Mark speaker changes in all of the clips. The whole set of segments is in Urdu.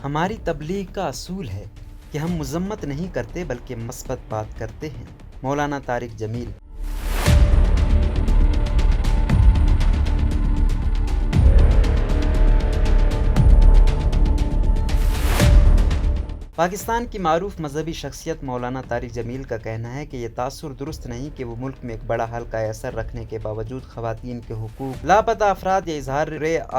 Speaker 1: ہماری تبلیغ کا اصول ہے کہ ہم مذمت نہیں کرتے بلکہ مثبت بات کرتے ہیں۔ مولانا طارق جمیل۔ پاکستان کی معروف مذہبی شخصیت مولانا طارق جمیل کا کہنا ہے کہ یہ تاثر درست نہیں کہ وہ ملک میں ایک بڑا حلقہ اثر رکھنے کے باوجود خواتین کے حقوق، لاپتہ افراد یا اظہار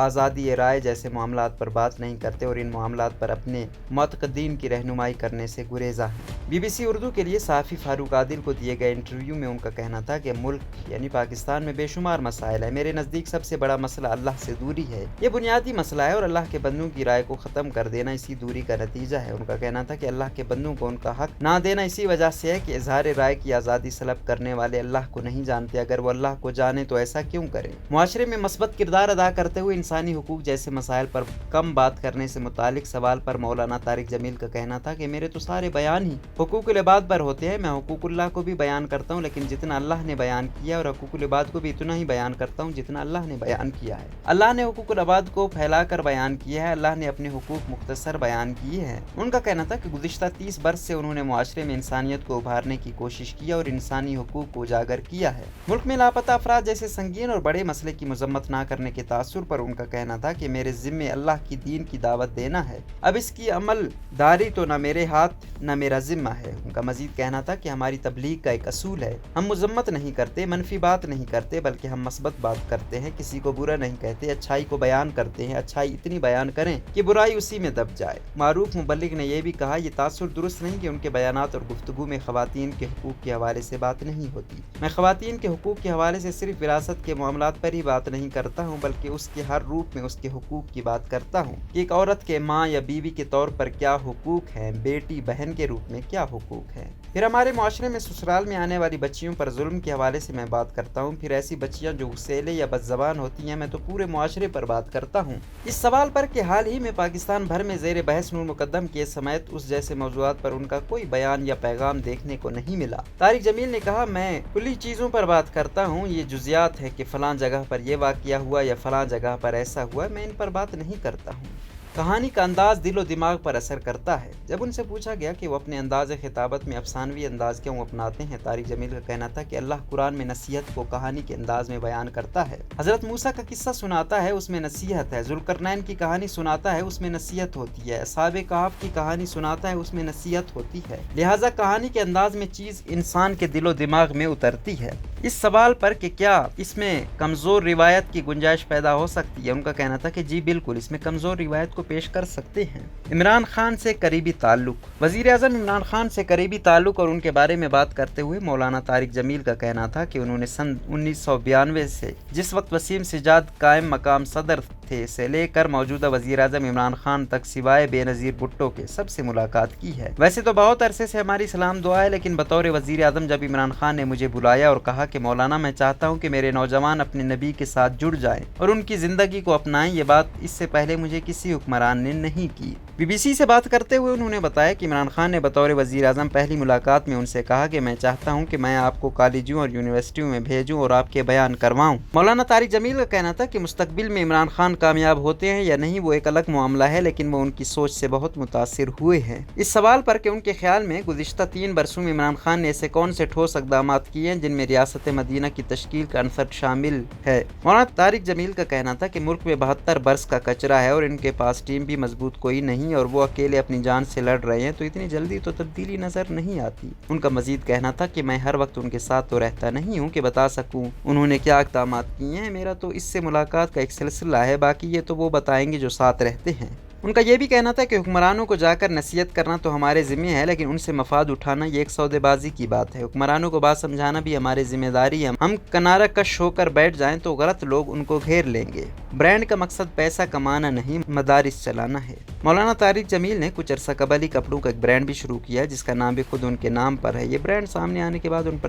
Speaker 1: آزادی رائے جیسے معاملات پر بات نہیں کرتے اور ان معاملات پر اپنے معتقدین کی رہنمائی کرنے سے گریزاں ہیں۔ BBC اردو کے لیے صحافی فاروق عادل کو دیے گئے انٹرویو میں ان کا کہنا تھا کہ ملک یعنی پاکستان میں بے شمار مسائل ہیں، میرے نزدیک سب سے بڑا مسئلہ اللہ سے دوری ہے، یہ بنیادی مسئلہ ہے اور اللہ کے بندوں کی رائے کو ختم کر دینا اسی دوری کا نتیجہ ہے۔ ان کا کہنا تھا کہ اللہ کے بندوں کو ان کا حق نہ دینا اسی وجہ سے ہے کہ اظہار رائے کی آزادی سلب کرنے والے اللہ کو نہیں جانتے، اگر وہ اللہ کو جانے تو ایسا کیوں کریں۔ معاشرے میں مثبت کردار ادا کرتے ہوئے انسانی حقوق جیسے مسائل پر کم بات کرنے سے متعلق سوال پر مولانا طارق جمیل کا کہنا تھا کہ میرے تو سارے بیان ہی حقوق العباد پر ہوتے ہیں، میں حقوق اللہ کو بھی بیان کرتا ہوں لیکن جتنا اللہ نے بیان کیا اور حقوق العباد کو بھی اتنا ہی بیان کرتا ہوں جتنا اللہ نے بیان کیا ہے۔ اللہ نے حقوق العباد کو پھیلا کر بیان کیا ہے، اللہ نے اپنے حقوق مختصر بیان کیے ہیں۔ ان کا کہنا تھا کہ گزشتہ 30 برس سے انہوں نے معاشرے میں انسانیت کو ابھارنے کی کوشش کی اور انسانی حقوق کو اجاگر کیا ہے۔ ملک میں لاپتہ افراد جیسے سنگین اور بڑے مسئلے کی مذمت نہ کرنے کے تاثر پر ان کا کہنا تھا کہ میرے ذمے اللہ کی دین کی دعوت دینا ہے، اب اس کی عمل داری تو نہ میرے ہاتھ نہ میرا ذمہ ہے۔ ان کا مزید کہنا تھا کہ ہماری تبلیغ کا ایک اصول ہے، ہم مذمت نہیں کرتے، منفی بات نہیں کرتے بلکہ ہم مثبت بات کرتے ہیں، کسی کو برا نہیں کہتے، اچھائی کو بیان کرتے ہیں، اچھائی اتنی بیان کریں کہ برائی اسی میں دب جائے۔ معروف مبلغ نے یہ بھی کہا یہ تاثر درست نہیں کہ ان کے بیانات اور گفتگو میں خواتین کے حقوق کے حوالے سے بات نہیں ہوتی، میں خواتین کے حقوق کے حوالے سے صرف وراثت کے معاملات پر ہی بات نہیں کرتا ہوں بلکہ اس کے ہر روپ میں اس کے حقوق کی بات کرتا ہوں کہ ایک عورت کے ماں یا بیوی کے طور پر کیا حقوق ہیں، بیٹی بہن کے روپ میں کیا حقوق ہیں۔ پھر ہمارے معاشرے میں سسرال میں آنے والی بچیوں پر ظلم کے حوالے سے میں بات کرتا ہوں، پھر ایسی بچیاں جو غسیلے یا بد زبان ہوتی ہیں میں تو پورے معاشرے پر بات کرتا ہوں۔ اس سوال پر کہ حال ہی میں پاکستان بھر میں زیر بحث نور مقدم کیس سمیت اس جیسے موضوعات پر ان کا کوئی بیان یا پیغام دیکھنے کو نہیں ملا۔ طارق جمیل نے کہا میں کلی چیزوں پر بات کرتا ہوں، یہ جزیات ہے کہ فلاں جگہ پر یہ واقعہ ہوا یا فلاں جگہ پر ایسا ہوا، میں ان پر بات نہیں کرتا ہوں۔ کہانی کا انداز دل و دماغ پر اثر کرتا ہے۔ جب ان سے پوچھا گیا کہ وہ اپنے انداز خطابت میں افسانوی انداز کیوں اپناتے ہیں، طارق جمیل کا کہنا تھا کہ اللہ قرآن میں نصیحت کو کہانی کے انداز میں بیان کرتا ہے، حضرت موسیٰ کا قصہ سناتا ہے اس میں نصیحت ہے، ذوالقرنین کی کہانی سناتا ہے اس میں نصیحت ہوتی ہے، اصحاب کہف کی کہانی سناتا ہے اس میں نصیحت ہوتی ہے، لہٰذا کہانی کے انداز میں چیز انسان کے دل و دماغ میں اترتی ہے۔ اس سوال پر کہ کیا اس میں کمزور روایت کی گنجائش پیدا ہو سکتی ہے، ان کا کہنا تھا کہ جی بالکل، اس میں کمزور روایت کو پیش کر سکتے ہیں۔ عمران خان سے قریبی تعلق۔ وزیر اعظم عمران خان سے قریبی تعلق اور ان کے بارے میں بات کرتے ہوئے مولانا طارق جمیل کا کہنا تھا کہ انہوں نے سن 1992 سے جس وقت وسیم سجاد قائم مقام صدر تھے سے لے کر موجودہ وزیر اعظم عمران خان تک سوائے بے نظیر بھٹو کے سب سے ملاقات کی ہے۔ ویسے تو بہت عرصے سے ہماری سلام دعا ہے لیکن بطور وزیر اعظم جب عمران خان نے مجھے بلایا اور کہا کہ مولانا میں چاہتا ہوں کہ میرے نوجوان اپنے نبی کے ساتھ جڑ جائیں اور ان کی زندگی کو اپنائیں، یہ بات اس سے پہلے مجھے کسی حکمران نے نہیں کی۔ BBC سے بات کرتے ہوئے انہوں نے بتایا کہ عمران خان نے بطور وزیر اعظم پہلی ملاقات میں ان سے کہا کہ میں چاہتا ہوں کہ میں آپ کو کالجوں اور یونیورسٹیوں میں بھیجوں اور آپ کے بیان کرواؤں۔ مولانا طارق جمیل کا کہنا تھا کہ مستقبل میں عمران خان کامیاب ہوتے ہیں یا نہیں وہ ایک الگ معاملہ ہے لیکن وہ ان کی سوچ سے بہت متاثر ہوئے ہیں۔ اس سوال پر کہ ان کے خیال میں گزشتہ 3 برسوں میں عمران خان نے ایسے کون سے ٹھوس اقدامات کیے ہیں جن میں ریاست مدینہ کی تشکیل کا عنصر شامل ہے، مولانا طارق جمیل کا کہنا تھا کہ ملک میں 72 برس کا کچرا ہے اور ان کے پاس ٹیم بھی مضبوط کوئی نہیں اور وہ اکیلے اپنی جان سے لڑ رہے ہیں تو اتنی جلدی تو تبدیلی نظر نہیں آتی۔ ان کا مزید کہنا تھا کہ میں ہر وقت ان کے ساتھ تو رہتا نہیں ہوں کہ بتا سکوں انہوں نے کیا اقدامات کیے ہیں، میرا تو اس سے ملاقات کا ایک سلسلہ ہے، باقی یہ تو وہ بتائیں گے جو ساتھ رہتے ہیں۔ ان کا یہ بھی کہنا تھا کہ حکمرانوں کو جا کر نصیحت کرنا تو ہمارے ذمہ ہے لیکن ان سے مفاد اٹھانا یہ ایک سودے بازی کی بات ہے، حکمرانوں کو بات سمجھانا بھی ہماری ذمہ داری ہے، ہم کنارہ کش ہو کر بیٹھ جائیں تو غلط لوگ ان کو گھیر لیں گے۔ برانڈ کا مقصد پیسہ کمانا نہیں، مدارس چلانا ہے۔ مولانا طارق جمیل نے کچھ عرصہ قبل ہی کپڑوں کا ایک برانڈ بھی شروع کیا جس کا نام بھی خود ان کے نام پر ہے۔ یہ برانڈ سامنے آنے کے بعد ان پر